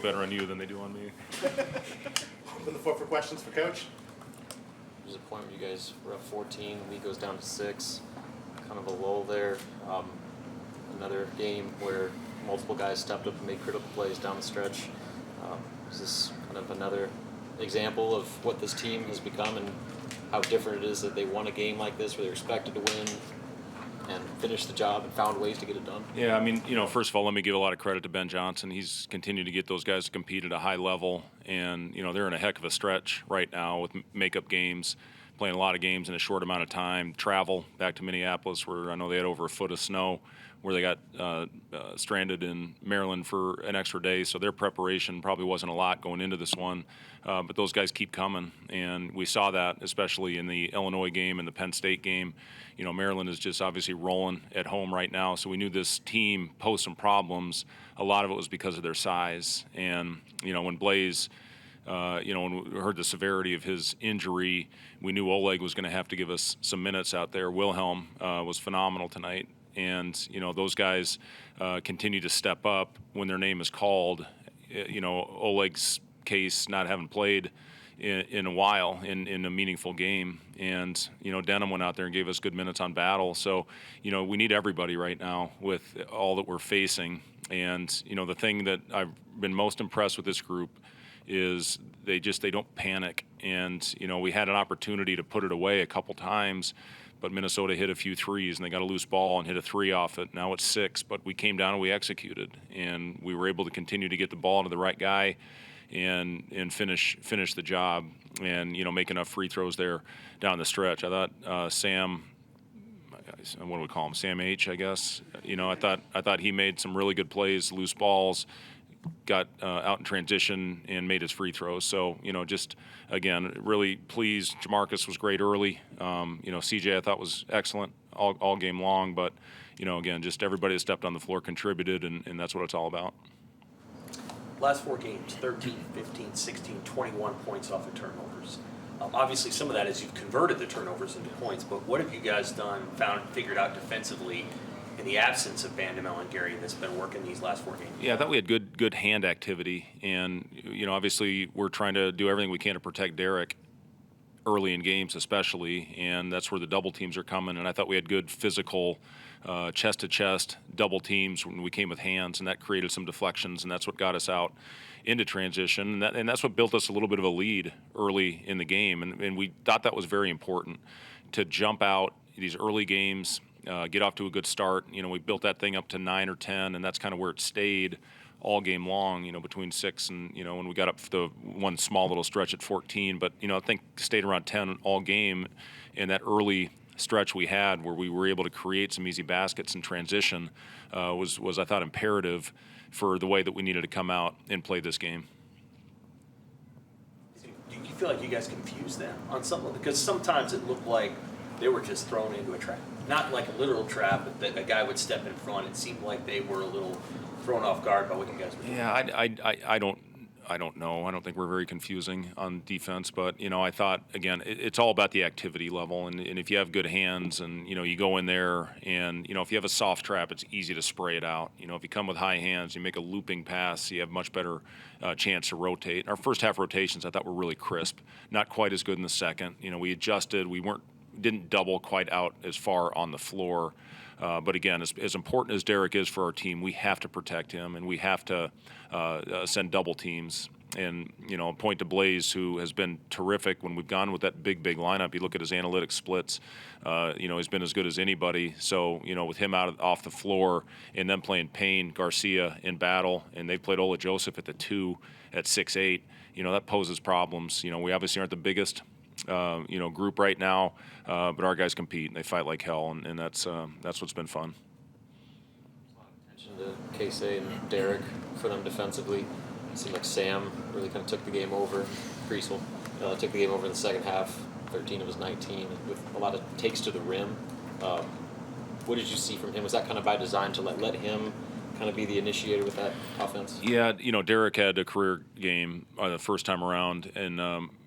better on you than they do on me. Open the floor for questions for Coach. There's a point where you guys were up 14, lead goes down to 6, kind of a lull there. Another game where multiple guys stepped up and made critical plays down the stretch. Is this kind of another example of what this team has become and how different it is that they won a game like this where they're expected to win and finish the job and found ways to get it done? Yeah, I mean, first of all, let me give a lot of credit to Ben Johnson. He's continued to get those guys to compete at a high level, and, they're in a heck of a stretch right now with makeup games, playing a lot of games in a short amount of time, travel back to Minneapolis where I know they had over a foot of snow, where they got stranded in Maryland for an extra day, so their preparation probably wasn't a lot going into this one, but those guys keep coming, and we saw that especially in the Illinois game and the Penn State game. Maryland is just obviously rolling at home right now, so we knew this team posed some problems. A lot of it was because of their size, and when Blaze when we heard the severity of his injury, we knew Oleg was going to have to give us some minutes out there. Wilhelm was phenomenal tonight. And, those guys continue to step up when their name is called. Oleg's case, not having played in a while in a meaningful game. And, Denham went out there and gave us good minutes on Battle. So, we need everybody right now with all that we're facing. And, the thing that I've been most impressed with this group is they don't panic. And, we had an opportunity to put it away a couple times, but Minnesota hit a few threes, and they got a loose ball and hit a 3 off it. Now it's 6, but we came down and we executed, and we were able to continue to get the ball to the right guy and finish the job, and make enough free throws there down the stretch. I thought Sam, what do we call him? Sam H, I guess. I thought he made some really good plays, loose balls, got out in transition and made his free throws. So, just, again, really pleased. Jamarcus was great early. CJ I thought was excellent all game long. But, again, just everybody that stepped on the floor contributed, and that's what it's all about. Last 4 games, 13, 15, 16, 21 points off of turnovers. Obviously, some of that is you've converted the turnovers into points, but what have you guys figured out defensively in the absence of Bandamel and Gary that's been working these last 4 games? Yeah, I thought we had good hand activity, and obviously we're trying to do everything we can to protect Derek early in games especially, and that's where the double teams are coming. And I thought we had good physical chest to chest double teams when we came with hands, and that created some deflections, and that's what got us out into transition, and that's what built us a little bit of a lead early in the game, and we thought that was very important to jump out these early games. Get off to a good start. We built that thing up to 9 or 10, and that's kind of where it stayed all game long, between 6 and, when we got up for the one small little stretch at 14. But, I think stayed around 10 all game. And that early stretch we had where we were able to create some easy baskets and transition was, I thought, imperative for the way that we needed to come out and play this game. Do you feel like you guys confused them on something? Because sometimes it looked like they were just thrown into a trap. Not like a literal trap, but that a guy would step in front. It seemed like they were a little thrown off guard by what you guys were doing. Yeah, I don't know. I don't think we're very confusing on defense, but I thought, again, it's all about the activity level, and if you have good hands and you go in there and if you have a soft trap, it's easy to spray it out. If you come with high hands, you make a looping pass, you have much better chance to rotate. Our first half rotations I thought were really crisp, not quite as good in the second. We adjusted, didn't double quite out as far on the floor. But again, as important as Derek is for our team, we have to protect him, and we have to send double teams. And, point to Blaze, who has been terrific when we've gone with that big lineup. You look at his analytic splits, he's been as good as anybody. So, with him off the floor and then playing Payne, Garcia in Battle, and they've played Ola Joseph at the 2 at 6'8", that poses problems. We obviously aren't the biggest group right now, but our guys compete and they fight like hell, and that's what's been fun. A lot of attention to Casey and Derek for them defensively. It seemed like Sam really kind of took the game over. Priesel took the game over in the second half, 13 of his 19, with a lot of takes to the rim. What did you see from him? Was that kind of by design to let him kind of be the initiator with that offense? Yeah, Derek had a career game the first time around in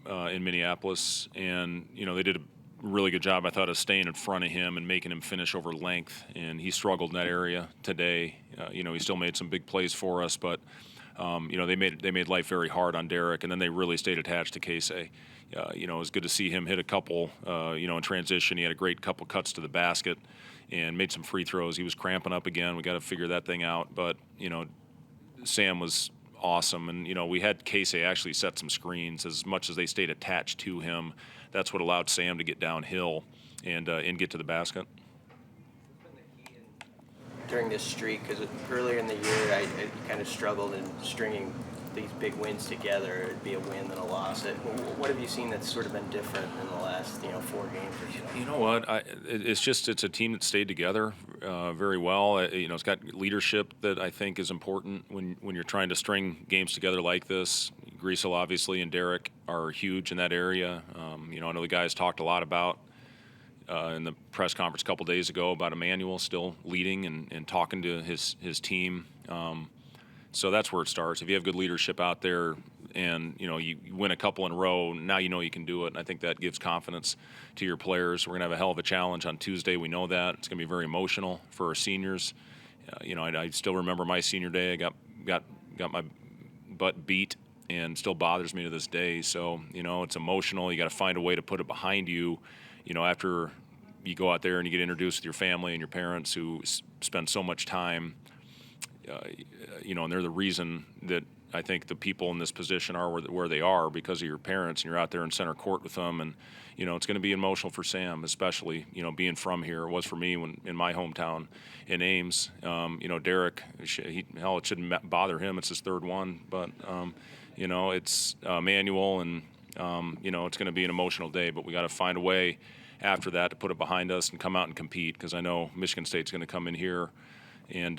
Minneapolis, and they did a really good job, I thought, of staying in front of him and making him finish over length, and he struggled in that area today. He still made some big plays for us, but they made life very hard on Derek, and then they really stayed attached to Casey. It was good to see him hit a couple, in transition. He had a great couple cuts to the basket and made some free throws. He was cramping up again. We got to figure that thing out. But, Sam was awesome. And, we had Casey actually set some screens. As much as they stayed attached to him, that's what allowed Sam to get downhill and get to the basket. During this streak, because earlier in the year I kind of struggled in stringing these big wins together. It'd be a win then a loss. What have you seen that's sort of been different in the last 4 games or so? You know what? It's a team that stayed together very well. It's got leadership that I think is important when you're trying to string games together like this. Griesel obviously and Derek are huge in that area. I know the guys talked a lot about in the press conference a couple days ago about Emmanuel still leading and talking to his team. So that's where it starts. If you have good leadership out there and, you win a couple in a row, now you can do it. And I think that gives confidence to your players. We're going to have a hell of a challenge on Tuesday. We know that. It's going to be very emotional for our seniors. I still remember my senior day. I got my butt beat and still bothers me to this day. So, it's emotional. You got to find a way to put it behind you, after you go out there and you get introduced with your family and your parents who spend so much time and they're the reason that I think the people in this position are where they are because of your parents, and you're out there in center court with them. And, it's going to be emotional for Sam, especially, being from here. It was for me when in my hometown in Ames. Derek, it shouldn't bother him. It's his third one. But, it's Manuel, and, it's going to be an emotional day. But we got to find a way after that to put it behind us and come out and compete, because I know Michigan State's going to come in here and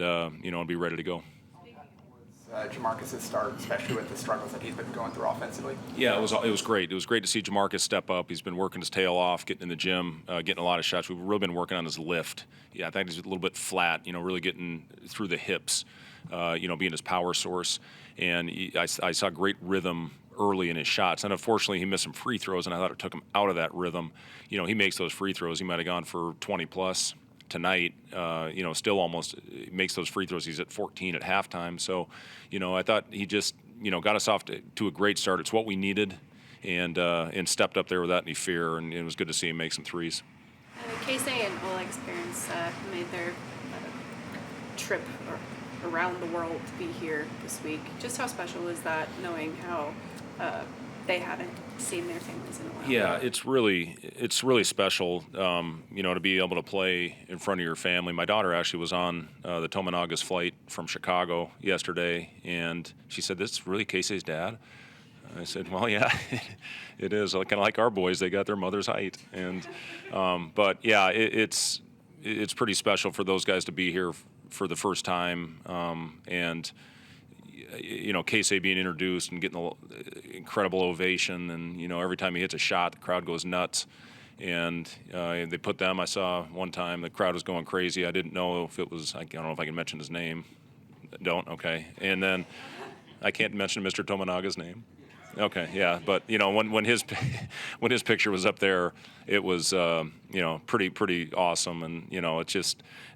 be ready to go. Jamarcus' start, especially with the struggles that he's been going through offensively? Yeah, it was great. It was great to see Jamarcus step up. He's been working his tail off, getting in the gym, getting a lot of shots. We've really been working on his lift. Yeah, I think he's a little bit flat, really getting through the hips, being his power source. And I saw great rhythm early in his shots. And unfortunately, he missed some free throws, and I thought it took him out of that rhythm. He makes those free throws. He might have gone for 20-plus. Tonight, still almost makes those free throws. He's at 14 at halftime. So, I thought he just, got us off to a great start. It's what we needed, and stepped up there without any fear. And it was good to see him make some threes. Casey and Oleg's parents made their trip around the world to be here this week. Just how special is that, knowing how they haven't seen their families in a while? Yeah, it's really special, to be able to play in front of your family. My daughter actually was on the Tomanaga's flight from Chicago yesterday, and she said, "This is really Casey's dad?" I said, "Well, yeah, it is. Kind of like our boys; they got their mother's height." And but yeah, it's pretty special for those guys to be here for the first time, and. Casey being introduced and getting an incredible ovation, and every time he hits a shot, the crowd goes nuts. And they put them. I saw one time the crowd was going crazy. I didn't know if it was. I don't know if I can mention his name. Don't. Okay. And then I can't mention Mr. Tomanaga's name. Okay, yeah, but when his picture was up there, it was pretty awesome, and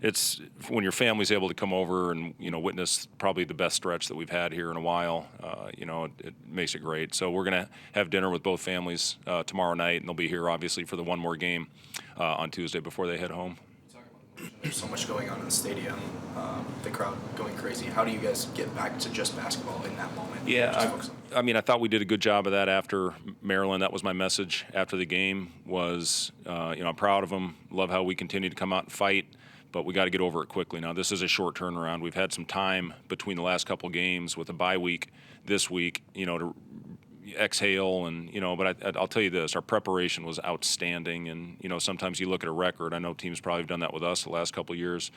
it's when your family's able to come over and witness probably the best stretch that we've had here in a while. It makes it great. So we're gonna have dinner with both families tomorrow night, and they'll be here obviously for the one more game on Tuesday before they head home. There's so much going on in the stadium, the crowd going crazy. How do you guys get back to just basketball in that moment? Yeah, I thought we did a good job of that after Maryland. That was my message after the game was, I'm proud of them, love how we continue to come out and fight, but we got to get over it quickly. Now, this is a short turnaround. We've had some time between the last couple games with a bye week this week, to exhale, and but I'll tell you this, our preparation was outstanding. And sometimes you look at a record, I know teams probably have done that with us the last couple of years,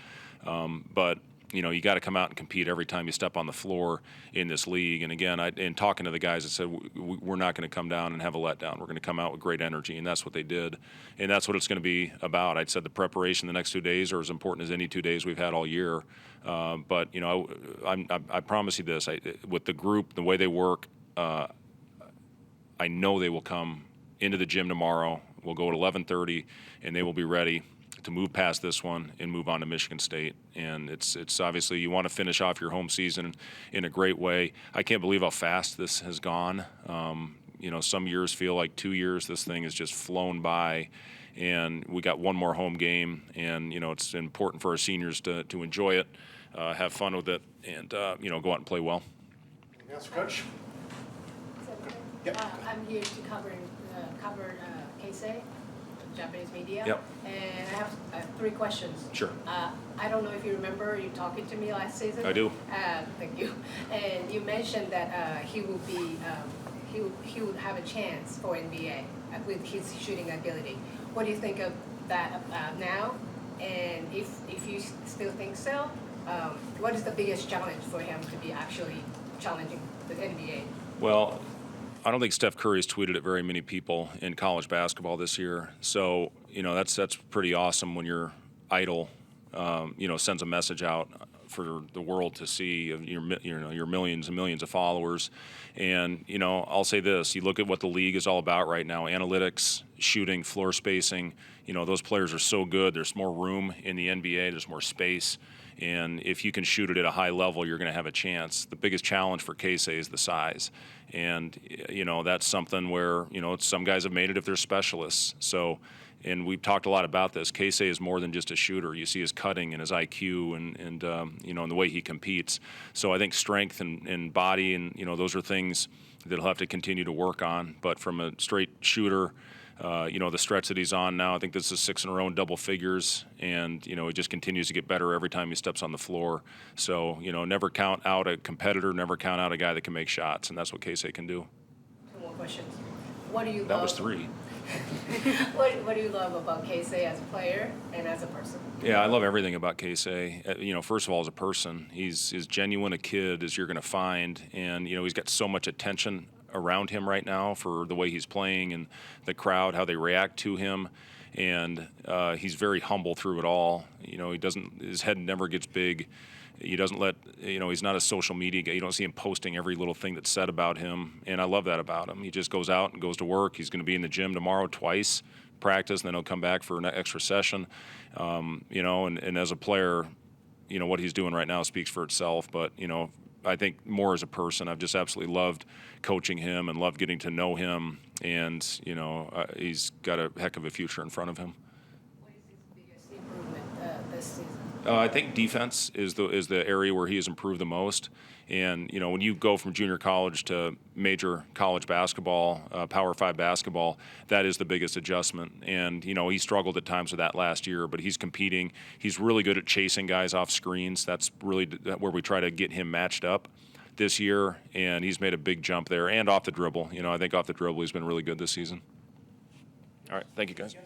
but you got to come out and compete every time you step on the floor in this league. And again, in talking to the guys, I said we're not going to come down and have a letdown. We're going to come out with great energy, and that's what they did, and that's what it's going to be about. I said the preparation the next 2 days are as important as any 2 days we've had all year, but I promise you this, with the group, the way they work, I know they will come into the gym tomorrow. We'll go at 11:30, and they will be ready to move past this one and move on to Michigan State. And it's obviously you want to finish off your home season in a great way. I can't believe how fast this has gone. Some years feel like 2 years. This thing has just flown by. And we got one more home game, and it's important for our seniors to enjoy it, have fun with it, and go out and play well. Anything else, Coach? Yep. I'm here to cover Casey, Japanese media. Yep. And I have 3 questions. Sure. I don't know if you remember you talking to me last season. I do. Thank you. And you mentioned that he would be he would have a chance for NBA with his shooting ability. What do you think of that now? And if you still think so, what is the biggest challenge for him to be actually challenging the NBA? Well, I don't think Steph Curry has tweeted at very many people in college basketball this year. So, that's pretty awesome when your idol, sends a message out for the world to see of your millions and millions of followers. And, I'll say this, you look at what the league is all about right now, analytics, shooting, floor spacing, those players are so good. There's more room in the NBA, there's more space. And if you can shoot it at a high level, you're going to have a chance. The biggest challenge for Casey is the size. And, that's something where, some guys have made it if they're specialists. So, and we've talked a lot about this. Casey is more than just a shooter. You see his cutting and his IQ and the way he competes. So I think strength and body and, those are things that he'll have to continue to work on. But from a straight shooter, the stretch that he's on now, I think this is 6 in a row in double figures, and he just continues to get better every time he steps on the floor. So never count out a competitor, never count out a guy that can make shots, and that's what Casey can do. 2 more questions. What do you That love? was 3. What do you love about Casey as a player and as a person? Yeah, I love everything about Casey. First of all, as a person, he's as genuine a kid as you're going to find, and he's got so much attention around him right now for the way he's playing and the crowd, how they react to him, and he's very humble through it all. His head never gets big. He doesn't he's not a social media guy. You don't see him posting every little thing that's said about him, and I love that about him. He just goes out and goes to work. He's going to be in the gym tomorrow twice, practice, and then he'll come back for an extra session. And as a player, what he's doing right now speaks for itself, but, I think more as a person, I've just absolutely loved coaching him and loved getting to know him, and, he's got a heck of a future in front of him. What is his biggest improvement this season? I think defense is the area where he has improved the most. And, when you go from junior college to major college basketball, Power 5 basketball, that is the biggest adjustment. And, he struggled at times with that last year, but he's competing. He's really good at chasing guys off screens. That's really where we try to get him matched up this year. And he's made a big jump there. And off the dribble. I think off the dribble he's been really good this season. All right. Thank you, guys.